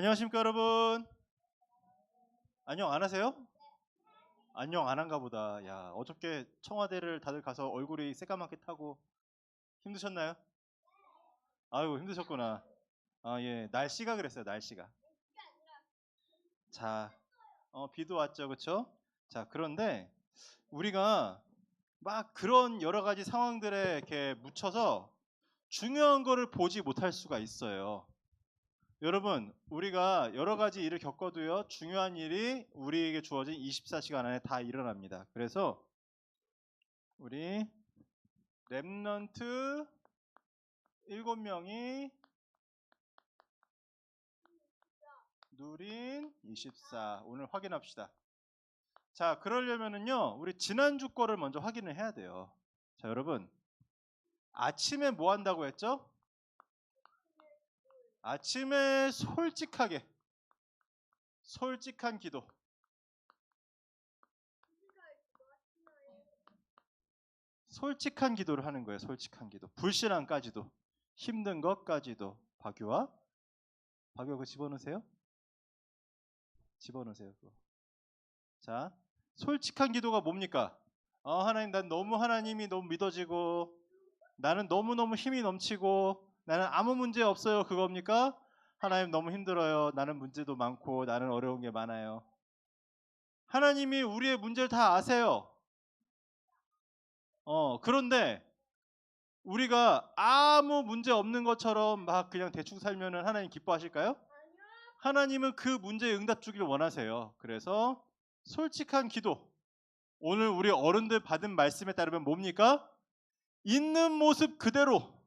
안녕하십니까 여러분. 안녕 안 하세요? 안녕 안 한가 보다. 야, 어저께 청와대를 다들 가서 얼굴이 새까맣게 타고 힘드셨나요? 아유, 힘드셨구나. 아, 예, 날씨가 그랬어요. 날씨가. 자, 비도 왔죠, 그쵸? 자, 그런데 우리가 막 그런 여러 가지 상황들에 이렇게 묻혀서 중요한 거를 보지 못할 수가 있어요. 여러분, 우리가 여러 가지 일을 겪어도요, 중요한 일이 우리에게 주어진 24시간 안에 다 일어납니다. 그래서 우리 랩넌트 7명이 누린 24 오늘 확인합시다. 자, 그러려면은요, 우리 지난주 거를 먼저 확인을 해야 돼요. 자, 여러분, 아침에 뭐 한다고 했죠? 아침에 솔직한 기도. 솔직한 기도를 하는 거예요. 솔직한 기도. 불신앙까지도, 힘든 것까지도. 박유아 그거 집어넣으세요. 그거. 자, 솔직한 기도가 뭡니까? 하나님, 난 너무 하나님이 너무 믿어지고 나는 너무너무 힘이 넘치고 나는 아무 문제 없어요. 그겁니까? 하나님 너무 힘들어요. 나는 문제도 많고 나는 어려운 게 많아요. 하나님이 우리의 문제를 다 아세요. 그런데 우리가 아무 문제 없는 것처럼 막 그냥 대충 살면은 하나님 기뻐하실까요? 하나님은 그 문제에 응답 주기를 원하세요. 그래서 솔직한 기도. 오늘 우리 어른들 받은 말씀에 따르면 뭡니까? 있는 모습 그대로.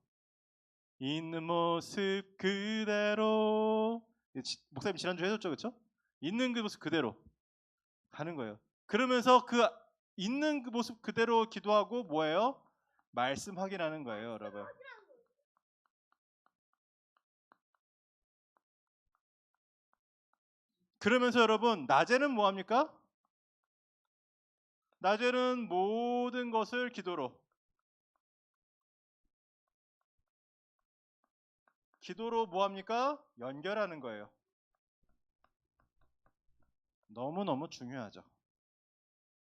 목사님 지난주에 해줬죠, 그렇죠? 있는 그 모습 그대로 가는 거예요. 그러면서 그 있는 그 모습 그대로 기도하고 뭐예요? 말씀 확인하는 거예요, 여러분. 그러면서 여러분, 낮에는 뭐 합니까? 낮에는 모든 것을 기도로 뭐 합니까? 연결하는 거예요. 너무너무 중요하죠.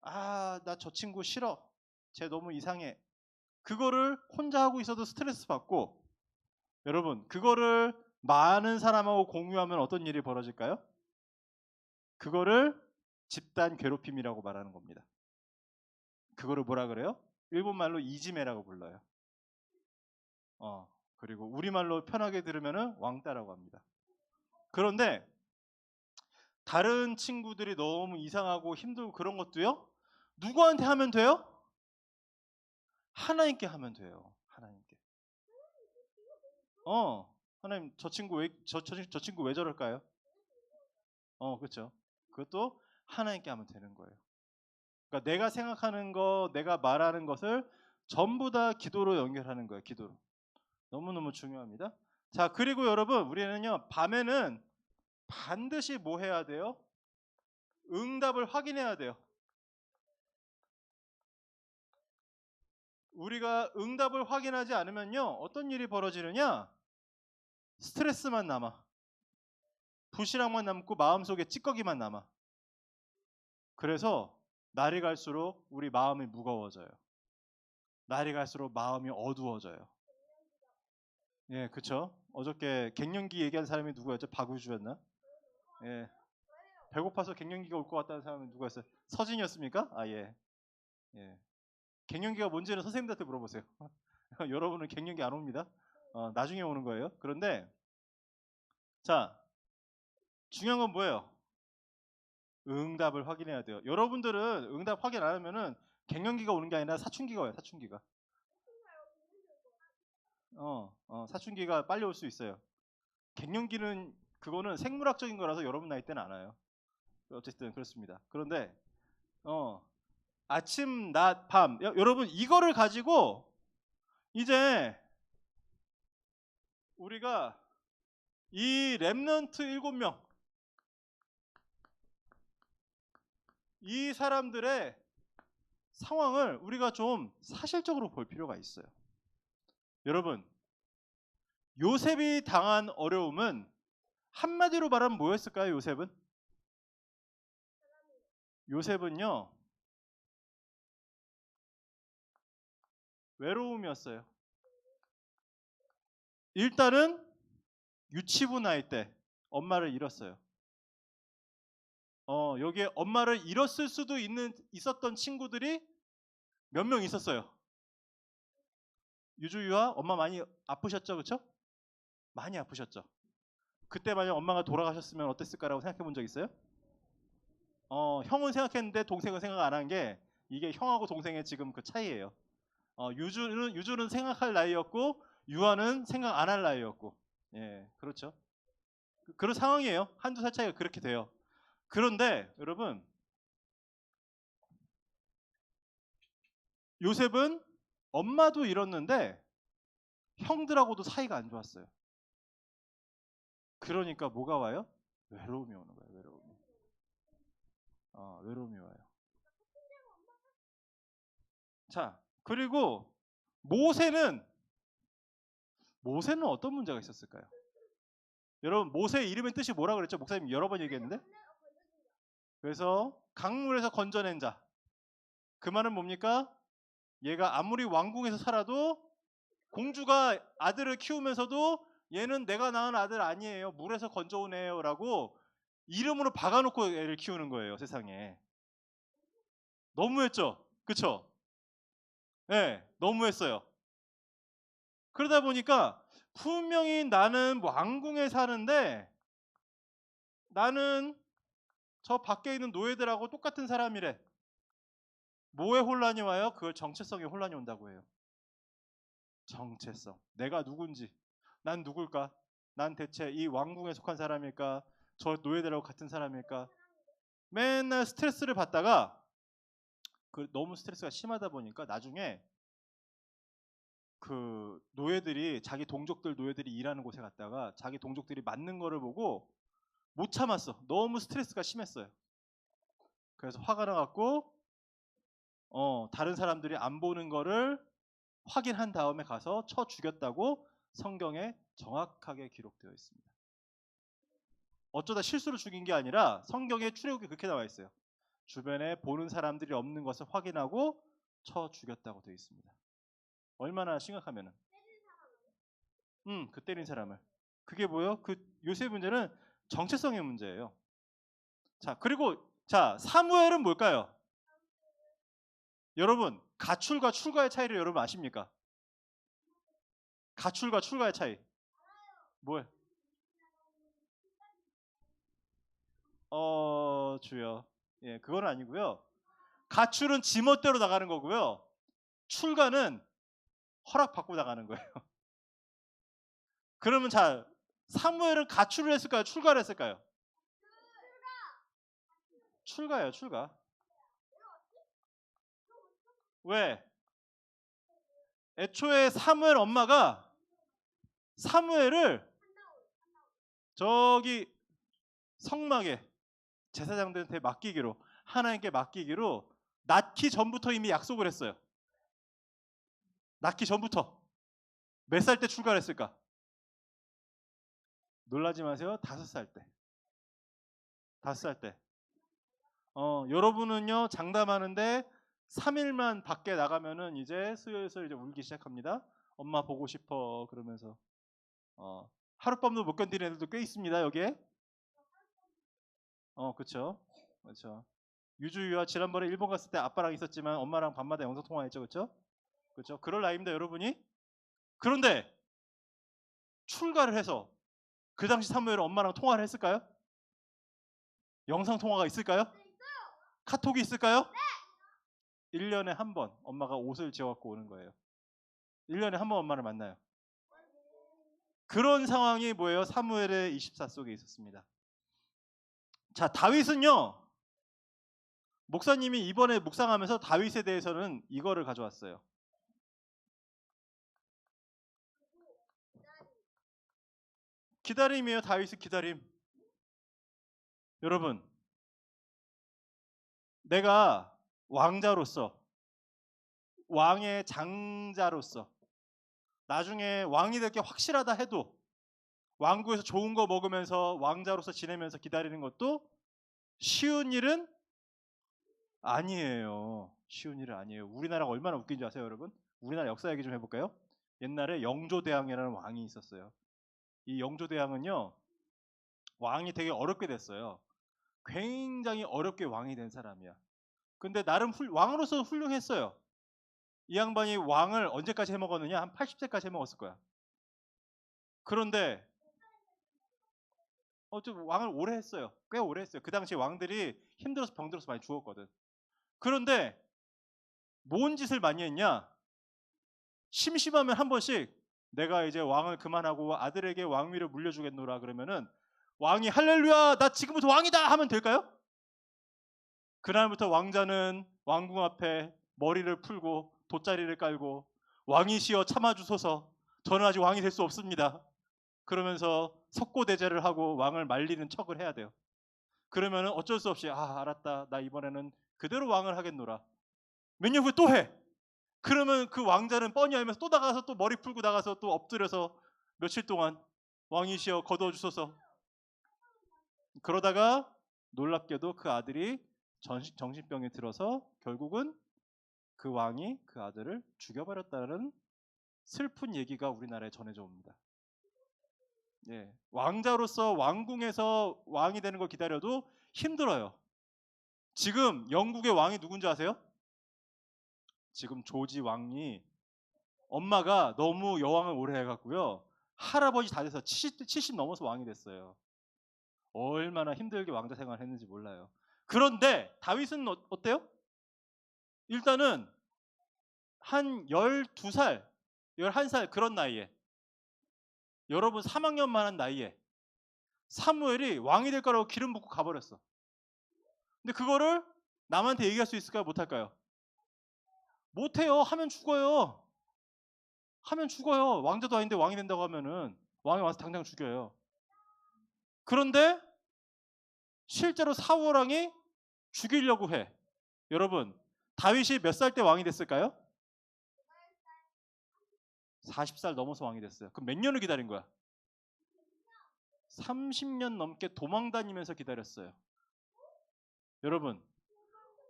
나 저 친구 싫어. 쟤 너무 이상해. 그거를 혼자 하고 있어도 스트레스 받고, 여러분, 그거를 많은 사람하고 공유하면 어떤 일이 벌어질까요? 그거를 집단 괴롭힘이라고 말하는 겁니다. 그거를 뭐라 그래요? 일본말로 이지메라고 불러요. 그리고 우리말로 편하게 들으면은 왕따라고 합니다. 그런데 다른 친구들이 너무 이상하고 힘들고 그런 것도요, 누구한테 하면 돼요? 하나님께 하면 돼요. 하나님께. 하나님, 저 친구 왜 저럴까요? 그렇죠. 그것도 하나님께 하면 되는 거예요. 그러니까 내가 생각하는 거, 내가 말하는 것을 전부 다 기도로 연결하는 거예요. 기도로. 너무너무 중요합니다. 자, 그리고 여러분, 우리는요, 밤에는 반드시 뭐 해야 돼요? 응답을 확인해야 돼요. 우리가 응답을 확인하지 않으면요, 어떤 일이 벌어지느냐? 스트레스만 남아. 불신앙만 남고 마음속에 찌꺼기만 남아. 그래서 날이 갈수록 우리 마음이 무거워져요. 날이 갈수록 마음이 어두워져요. 예, 그쵸? 어저께 갱년기 얘기한 사람이 누구였죠? 박우주였나? 예. 배고파서 갱년기가 올 것 같다는 사람은 누구였어요? 서진이었습니까? 예. 예. 갱년기가 뭔지는 선생님들한테 물어보세요. 여러분은 갱년기 안 옵니다. 나중에 오는 거예요. 그런데 자, 중요한 건 뭐예요? 응답을 확인해야 돼요. 여러분들은 응답 확인 안 하면은 갱년기가 오는 게 아니라 사춘기가 와요. 사춘기가. 사춘기가 빨리 올 수 있어요. 갱년기는 그거는 생물학적인 거라서 여러분 나이 때는 안 와요. 어쨌든 그렇습니다. 그런데 아침, 낮, 밤, 여러분 이거를 가지고 이제 우리가 이 랩넌트 7명 이 사람들의 상황을 우리가 좀 사실적으로 볼 필요가 있어요. 여러분, 요셉이 당한 어려움은 한마디로 말하면 뭐였을까요? 요셉은요 외로움이었어요. 일단은 유치부 나이 때 엄마를 잃었어요. 여기에 엄마를 잃었을 수도 있었던 친구들이 몇 명 있었어요. 유주유아 엄마 많이 아프셨죠, 그렇죠? 많이 아프셨죠. 그때 만약 엄마가 돌아가셨으면 어땠을까라고 생각해 본 적 있어요? 형은 생각했는데 동생은 생각 안 한 게 이게 형하고 동생의 지금 그 차이예요. 유주는 생각할 나이였고 유아는 생각 안 할 나이였고, 예, 그렇죠. 그런 상황이에요. 한두 살 차이가 그렇게 돼요. 그런데 여러분 요셉은 엄마도 잃었는데 형들하고도 사이가 안 좋았어요. 그러니까 뭐가 와요? 외로움이 오는 거예요. 외로움이 와요. 자, 그리고 모세는 어떤 문제가 있었을까요? 여러분 모세의 이름의 뜻이 뭐라 그랬죠? 목사님 여러 번 얘기했는데. 그래서 강물에서 건져낸 자. 그 말은 뭡니까? 얘가 아무리 왕궁에서 살아도 공주가 아들을 키우면서도 얘는 내가 낳은 아들 아니에요. 물에서 건져온 애요라고 이름으로 박아놓고 애를 키우는 거예요. 세상에. 너무했죠? 그쵸? 네, 너무했어요. 그러다 보니까 분명히 나는 왕궁에 사는데 나는 저 밖에 있는 노예들하고 똑같은 사람이래. 뭐에 혼란이 와요? 그걸 정체성에 혼란이 온다고 해요. 정체성. 내가 누군지. 난 누굴까? 난 대체 이 왕궁에 속한 사람일까? 저 노예들하고 같은 사람일까? 맨날 스트레스를 받다가 너무 스트레스가 심하다 보니까 나중에 그 노예들이 자기 동족들 노예들이 일하는 곳에 갔다가 자기 동족들이 맞는 거를 보고 못 참았어. 너무 스트레스가 심했어요. 그래서 화가 나갖고 다른 사람들이 안 보는 거를 확인한 다음에 가서 쳐 죽였다고 성경에 정확하게 기록되어 있습니다. 어쩌다 실수로 죽인 게 아니라 성경에 출애굽에 그렇게 나와 있어요. 주변에 보는 사람들이 없는 것을 확인하고 쳐 죽였다고 되어 있습니다. 얼마나 심각하면은. 그 때린 사람을. 그게 뭐예요? 그 요셉 문제는 정체성의 문제예요. 자, 그리고 사무엘은 뭘까요? 여러분, 가출과 출가의 차이를 여러분 아십니까? 가출과 출가의 차이. 뭐예요? 주여. 예, 그건 아니고요. 가출은 지멋대로 나가는 거고요. 출가는 허락받고 나가는 거예요. 그러면 사무엘은 가출을 했을까요? 출가를 했을까요? 출가예요, 출가. 왜? 애초에 사무엘 엄마가 사무엘을 저기 성막에 제사장들한테 맡기기로, 하나님께 맡기기로 낳기 전부터 이미 약속을 했어요. 낳기 전부터. 몇 살 때 출가를 했을까? 놀라지 마세요. 5살 때. 5살 때. 여러분은요 장담하는데 3일만 밖에 나가면은 이제 슬슬 이제 울기 시작합니다. 엄마 보고 싶어 그러면서. 하룻밤도 못 견디는 애들도 꽤 있습니다 여기에. 그렇죠. 유주유아 지난번에 일본 갔을 때 아빠랑 있었지만 엄마랑 밤마다 영상 통화했죠, 그렇죠. 그럴 나이입니다 여러분이. 그런데 출가를 해서 그 당시 사무엘은 엄마랑 통화를 했을까요? 영상 통화가 있을까요? 카톡이 있을까요? 1년에 한 번 엄마가 옷을 지어갖고 오는 거예요. 1년에 한 번 엄마를 만나요. 그런 상황이 뭐예요? 사무엘의 24 속에 있었습니다. 자, 다윗은요. 목사님이 이번에 묵상하면서 다윗에 대해서는 이거를 가져왔어요. 기다림이에요. 다윗의 기다림. 여러분, 내가 왕자로서, 왕의 장자로서 나중에 왕이 될 게 확실하다 해도 왕국에서 좋은 거 먹으면서 왕자로서 지내면서 기다리는 것도 쉬운 일은 아니에요. 쉬운 일은 아니에요. 우리나라가 얼마나 웃긴지 아세요, 여러분? 우리나라 역사 얘기 좀 해볼까요? 옛날에 영조대왕이라는 왕이 있었어요. 이 영조대왕은요, 왕이 되게 어렵게 됐어요. 굉장히 어렵게 왕이 된 사람이야. 근데 나름 왕으로서 훌륭했어요. 이 양반이 왕을 언제까지 해먹었느냐? 한 80세까지 해먹었을 거야. 그런데 좀 왕을 오래 했어요. 꽤 오래 했어요. 그 당시에 왕들이 힘들어서 병들어서 많이 죽었거든. 그런데 뭔 짓을 많이 했냐? 심심하면 한 번씩 내가 이제 왕을 그만하고 아들에게 왕위를 물려주겠노라 그러면은 왕이 할렐루야 나 지금부터 왕이다 하면 될까요? 그날부터 왕자는 왕궁 앞에 머리를 풀고 돗자리를 깔고 왕이시여 참아주소서 저는 아직 왕이 될 수 없습니다. 그러면서 석고대죄를 하고 왕을 말리는 척을 해야 돼요. 그러면은 어쩔 수 없이 알았다 나 이번에는 그대로 왕을 하겠노라. 몇 년 후에 또 해. 그러면 그 왕자는 뻔히 알면서 또 나가서 또 머리 풀고 나가서 또 엎드려서 며칠 동안 왕이시여 거두어 주소서. 그러다가 놀랍게도 그 아들이 정신병에 들어서 결국은 그 왕이 그 아들을 죽여버렸다는 슬픈 얘기가 우리나라에 전해져 옵니다. 예, 왕자로서 왕궁에서 왕이 되는 걸 기다려도 힘들어요. 지금 영국의 왕이 누군지 아세요? 지금 조지 왕이 엄마가 너무 여왕을 오래 해갖고요. 할아버지 다 돼서 70 넘어서 왕이 됐어요. 얼마나 힘들게 왕자 생활을 했는지 몰라요. 그런데 다윗은 어때요? 일단은 한 12살, 11살 그런 나이에 여러분 3학년만 한 나이에 사무엘이 왕이 될 거라고 기름 붓고 가버렸어. 근데 그거를 남한테 얘기할 수 있을까요? 못할까요? 못해요. 하면 죽어요. 하면 죽어요. 왕자도 아닌데 왕이 된다고 하면은 왕이 와서 당장 죽여요. 그런데 실제로 사울 왕이 죽이려고 해. 여러분 다윗이 몇 살 때 왕이 됐을까요? 40살 넘어서 왕이 됐어요. 그럼 몇 년을 기다린 거야? 30년 넘게 도망 다니면서 기다렸어요. 여러분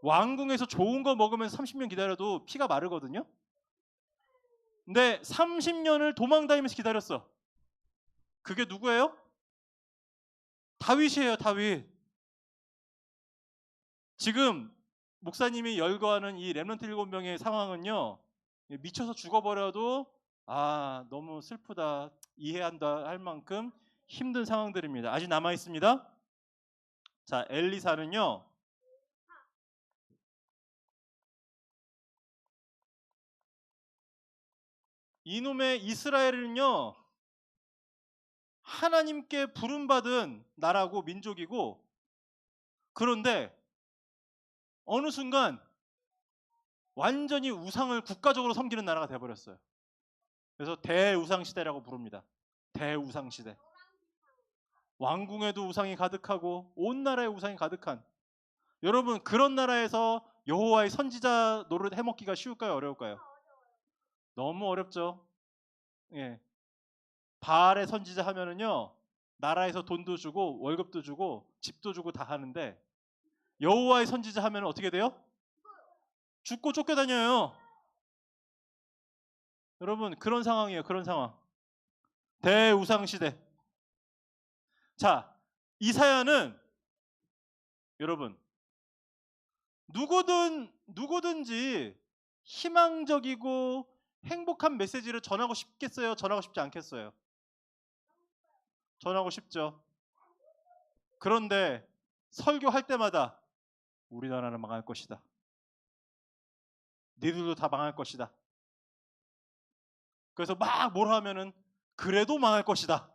왕궁에서 좋은 거 먹으면서 30년 기다려도 피가 마르거든요. 근데 30년을 도망 다니면서 기다렸어. 그게 누구예요? 다윗이에요. 다윗. 지금 목사님이 열거하는 이 렘넌트 7명의 상황은요. 미쳐서 죽어버려도 너무 슬프다 이해한다 할 만큼 힘든 상황들입니다. 아직 남아 있습니다. 자, 엘리사는요. 이놈의 이스라엘은요. 하나님께 부름받은 나라고 민족이고 그런데 어느 순간 완전히 우상을 국가적으로 섬기는 나라가 돼버렸어요. 그래서 대우상 시대라고 부릅니다. 대우상 시대. 왕궁에도 우상이 가득하고 온 나라에 우상이 가득한 여러분 그런 나라에서 여호와의 선지자 노릇 해먹기가 쉬울까요? 어려울까요? 너무 어렵죠. 예. 바알의 선지자 하면은요 나라에서 돈도 주고 월급도 주고 집도 주고 다 하는데 여호와의 선지자 하면 어떻게 돼요? 죽고 쫓겨다녀요. 여러분 그런 상황이에요. 그런 상황. 대우상 시대. 자, 이사야는 여러분 누구든지 희망적이고 행복한 메시지를 전하고 싶겠어요? 전하고 싶지 않겠어요? 전하고 싶죠. 그런데 설교할 때마다 우리나라는 망할 것이다. 니들도 다 망할 것이다. 그래서 막 뭐라 하면은 그래도 망할 것이다.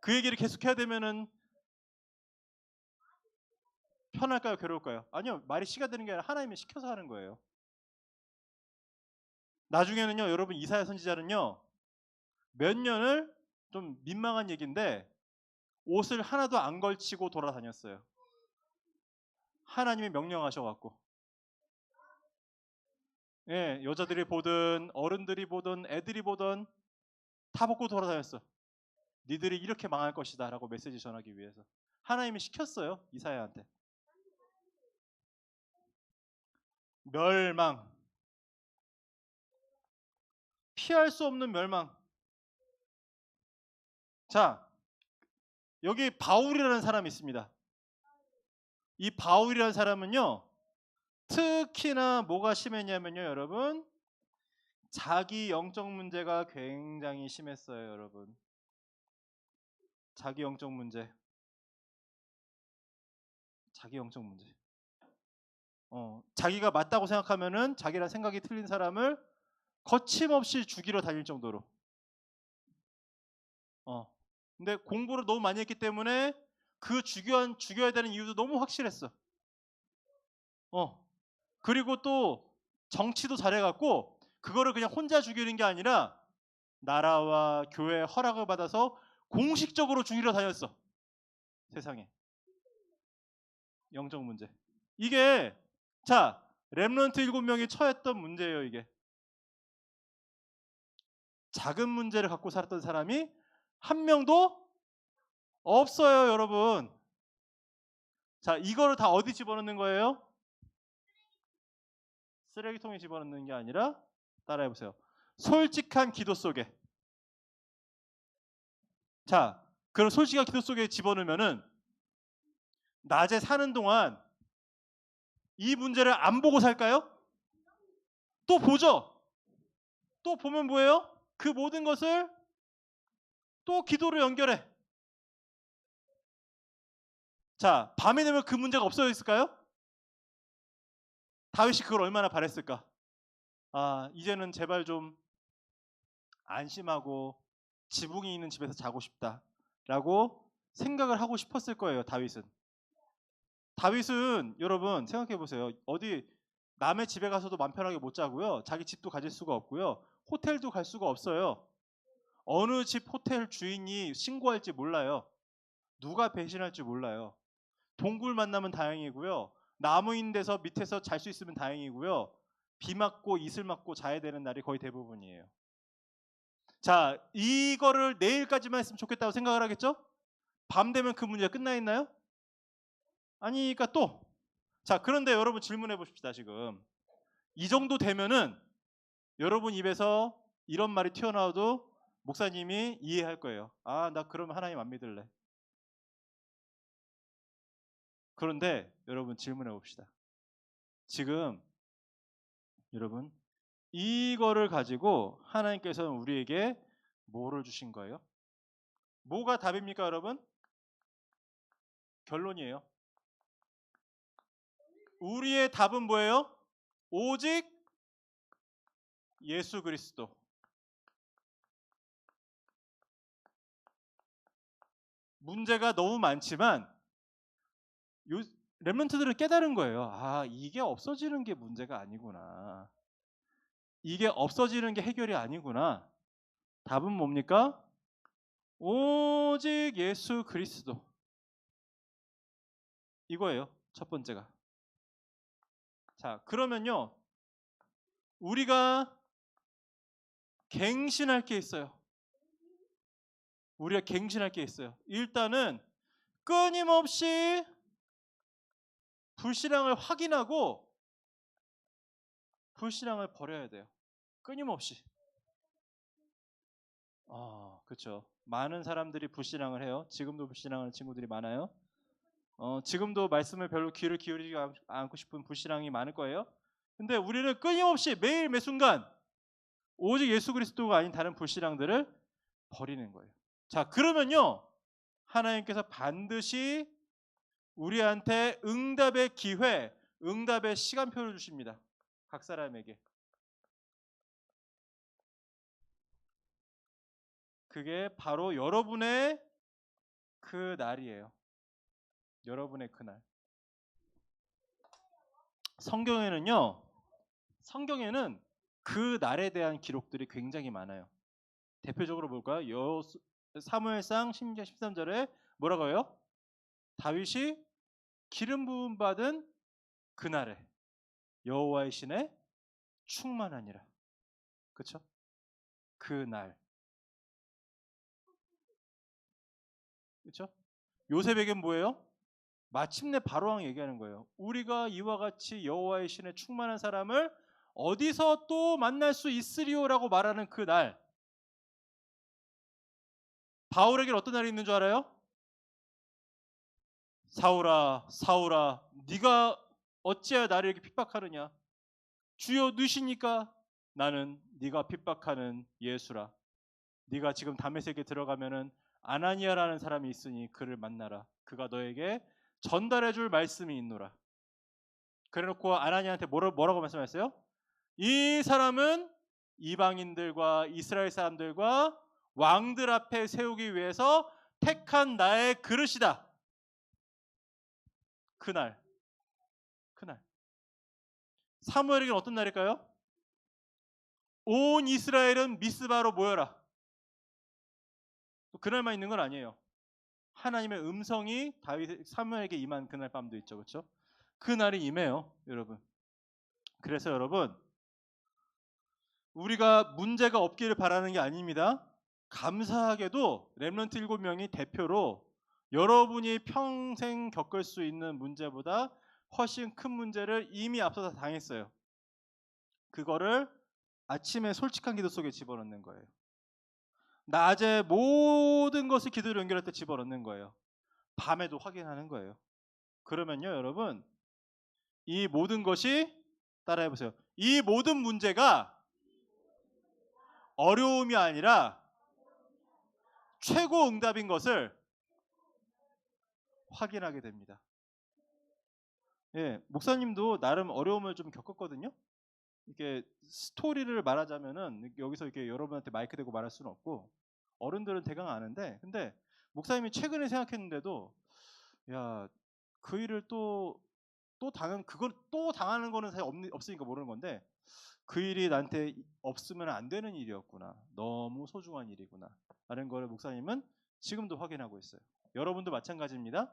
그 얘기를 계속 해야 되면은 편할까요? 괴로울까요? 아니요. 말이 씨가 되는 게 아니라 하나님이 시켜서 하는 거예요. 나중에는요. 여러분 이사야 선지자는요. 몇 년을 좀 민망한 얘기인데 옷을 하나도 안 걸치고 돌아다녔어요. 하나님이 명령하셔갖고. 예, 여자들이 보든 어른들이 보든 애들이 보든 다 벗고 돌아다녔어. 니들이 이렇게 망할 것이다 라고 메시지 전하기 위해서 하나님이 시켰어요. 이사야한테. 멸망. 피할 수 없는 멸망. 자, 여기 바울이라는 사람이 있습니다. 이 바울이라는 사람은요, 특히나 뭐가 심했냐면요, 여러분, 자기 영적 문제가 굉장히 심했어요, 여러분. 자기 영적 문제. 자기 영적 문제. 자기가 맞다고 생각하면은 자기랑 생각이 틀린 사람을 거침없이 죽이러 다닐 정도로. 근데 공부를 너무 많이 했기 때문에 그 죽여야 되는 이유도 너무 확실했어. 그리고 또 정치도 잘해갖고 그거를 그냥 혼자 죽이는 게 아니라 나라와 교회 허락을 받아서 공식적으로 죽이러 다녔어. 세상에. 영적 문제. 이게 자 렘넌트 7명이 처했던 문제예요. 이게 작은 문제를 갖고 살았던 사람이 한 명도 없어요, 여러분. 자, 이거를 다 어디 집어넣는 거예요? 쓰레기통에 집어넣는 게 아니라 따라해보세요. 솔직한 기도 속에. 자, 그럼 솔직한 기도 속에 집어넣으면은 낮에 사는 동안 이 문제를 안 보고 살까요? 또 보죠. 또 보면 뭐예요? 그 모든 것을 또 기도로 연결해. 자, 밤이 되면 그 문제가 없어졌을까요? 다윗이 그걸 얼마나 바랬을까? 이제는 제발 좀 안심하고 지붕이 있는 집에서 자고 싶다라고 생각을 하고 싶었을 거예요. 다윗은 여러분 생각해 보세요. 어디 남의 집에 가서도 맘 편하게 못 자고요. 자기 집도 가질 수가 없고요. 호텔도 갈 수가 없어요. 어느 집 호텔 주인이 신고할지 몰라요. 누가 배신할지 몰라요. 동굴 만나면 다행이고요. 나무 있는 데서 밑에서 잘 수 있으면 다행이고요. 비 맞고 이슬 맞고 자야 되는 날이 거의 대부분이에요. 자, 이거를 내일까지만 했으면 좋겠다고 생각을 하겠죠? 밤 되면 그 문제가 끝나 있나요? 아니니까 또. 자, 그런데 여러분 질문해 보십시다. 지금 이 정도 되면은 여러분 입에서 이런 말이 튀어나와도 목사님이 이해할 거예요. 나 그러면 하나님 안 믿을래. 그런데 여러분 질문해 봅시다. 지금 여러분 이거를 가지고 하나님께서는 우리에게 뭐를 주신 거예요? 뭐가 답입니까, 여러분? 결론이에요. 우리의 답은 뭐예요? 오직 예수 그리스도. 문제가 너무 많지만 렘넌트들은 깨달은 거예요. 이게 없어지는 게 문제가 아니구나. 이게 없어지는 게 해결이 아니구나. 답은 뭡니까? 오직 예수 그리스도. 이거예요. 첫 번째가. 자, 그러면요. 우리가 갱신할 게 있어요. 우리가 갱신할 게 있어요. 일단은 끊임없이 불신앙을 확인하고 불신앙을 버려야 돼요. 끊임없이. 그렇죠. 많은 사람들이 불신앙을 해요. 지금도 불신앙하는 친구들이 많아요. 지금도 말씀을 별로 귀를 기울이지 않고 싶은 불신앙이 많을 거예요. 근데 우리는 끊임없이 매일 매순간 오직 예수 그리스도가 아닌 다른 불신앙들을 버리는 거예요. 자, 그러면요. 하나님께서 반드시 우리한테 응답의 기회, 응답의 시간표를 주십니다. 각 사람에게. 그게 바로 여러분의 그 날이에요. 여러분의 그날. 성경에는 그 날에 대한 기록들이 굉장히 많아요. 대표적으로 볼까요? 사무엘상 10장 13절에 뭐라고 해요? 다윗이 기름 부음 받은 그날에 여호와의 신에 충만하니라. 그렇죠? 그 날. 그렇죠? 요셉에겐 뭐예요? 마침내 바로왕 얘기하는 거예요. 우리가 이와 같이 여호와의 신에 충만한 사람을 어디서 또 만날 수 있으리오라고 말하는 그 날, 바울에겐 어떤 날이 있는 줄 알아요? 사울아 사울아 네가 어찌하여 나를 이렇게 핍박하느냐? 주여 누시니까? 나는 네가 핍박하는 예수라. 네가 지금 다메섹에 들어가면은 아나니아라는 사람이 있으니 그를 만나라. 그가 너에게 전달해 줄 말씀이 있노라. 그래놓고 아나니아한테 뭐라고 말씀하셨어요? 이 사람은 이방인들과 이스라엘 사람들과 왕들 앞에 세우기 위해서 택한 나의 그릇이다. 그날 사무엘에게는 어떤 날일까요? 온 이스라엘은 미스바로 모여라. 또 그날만 있는 건 아니에요. 하나님의 음성이 사무엘에게 임한 그날 밤도 있죠. 그렇죠? 그날이 임해요, 여러분. 그래서 여러분, 우리가 문제가 없기를 바라는 게 아닙니다. 감사하게도 렘넌트 7명이 대표로 여러분이 평생 겪을 수 있는 문제보다 훨씬 큰 문제를 이미 앞서서 당했어요. 그거를 아침에 솔직한 기도 속에 집어넣는 거예요. 낮에 모든 것을 기도로 연결할 때 집어넣는 거예요. 밤에도 확인하는 거예요. 그러면요, 여러분, 이 모든 것이 따라해보세요. 이 모든 문제가 어려움이 아니라 최고 응답인 것을 확인하게 됩니다. 예, 목사님도 나름 어려움을 좀 겪었거든요. 이렇게 스토리를 말하자면은 여기서 이렇게 여러분한테 마이크 대고 말할 수는 없고 어른들은 대강 아는데, 근데 목사님이 최근에 생각했는데도 야, 그 일을 또 그걸 또 당하는 거는 사실 없으니까 모르는 건데 그 일이 나한테 없으면 안 되는 일이었구나. 너무 소중한 일이구나. 라는 걸 목사님은 지금도 확인하고 있어요. 여러분도 마찬가지입니다.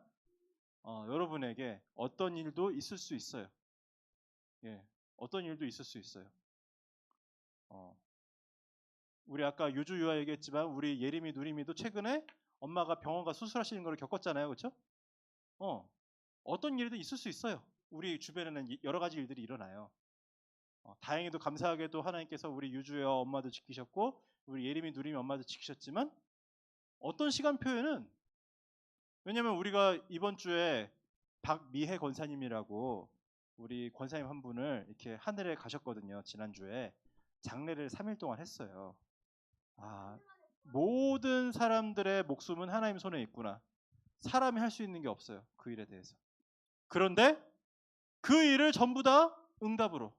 여러분에게 어떤 일도 있을 수 있어요. 예, 어떤 일도 있을 수 있어요. 우리 아까 유주 유아 얘기했지만 우리 예림이 누림이도 최근에 엄마가 병원 가 수술하시는 걸 겪었잖아요, 그렇죠? 어떤 일도 있을 수 있어요. 우리 주변에는 여러 가지 일들이 일어나요. 다행히도 감사하게도 하나님께서 우리 유주의 엄마도 지키셨고 우리 예림이 누림이 엄마도 지키셨지만 어떤 시간표에는, 왜냐면 우리가 이번 주에 박미혜 권사님이라고 우리 권사님 한 분을 이렇게 하늘에 가셨거든요. 지난주에 장례를 3일 동안 했어요. 모든 사람들의 목숨은 하나님 손에 있구나. 사람이 할 수 있는 게 없어요. 그 일에 대해서. 그런데 그 일을 전부 다 응답으로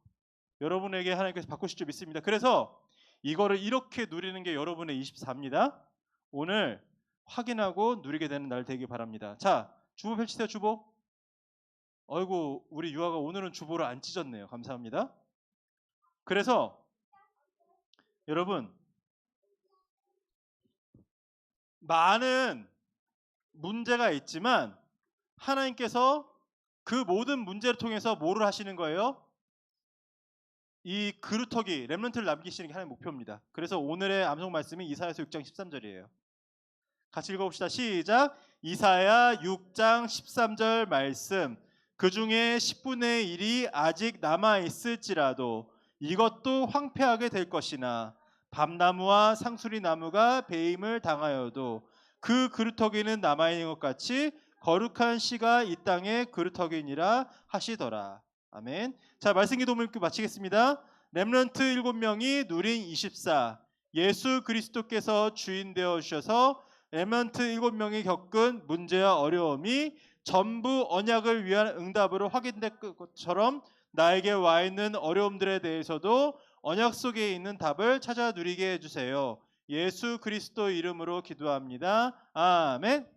여러분에게 하나님께서 바꾸실 줄 믿습니다. 그래서 이거를 이렇게 누리는 게 여러분의 24입니다. 오늘 확인하고 누리게 되는 날 되길 바랍니다. 자, 주보 펼치세요. 주보. 어이구, 우리 유아가 오늘은 주보를 안 찢었네요. 감사합니다. 그래서 여러분, 많은 문제가 있지만 하나님께서 그 모든 문제를 통해서 뭐를 하시는 거예요? 이 그루터기, 렘넌트를 남기시는 게 하나님의 목표입니다. 그래서 오늘의 암송 말씀이 이사야서 6장 13절이에요. 같이 읽어봅시다. 시작. 이사야 6장 13절 말씀. 그 중에 10분의 1이 아직 남아있을지라도 이것도 황폐하게 될 것이나 밤나무와 상수리 나무가 배임을 당하여도 그 그루터기는 남아있는 것 같이 거룩한 씨가 이 땅의 그루터기니라 하시더라. 아멘. 자, 말씀 기도문 마치겠습니다. 렘넌트 7명이 누린 24. 예수 그리스도께서 주인 되어 주셔서 렘넌트 7명이 겪은 문제와 어려움이 전부 언약을 위한 응답으로 확인된 것처럼 나에게 와 있는 어려움들에 대해서도 언약 속에 있는 답을 찾아 누리게 해주세요. 예수 그리스도 이름으로 기도합니다. 아멘.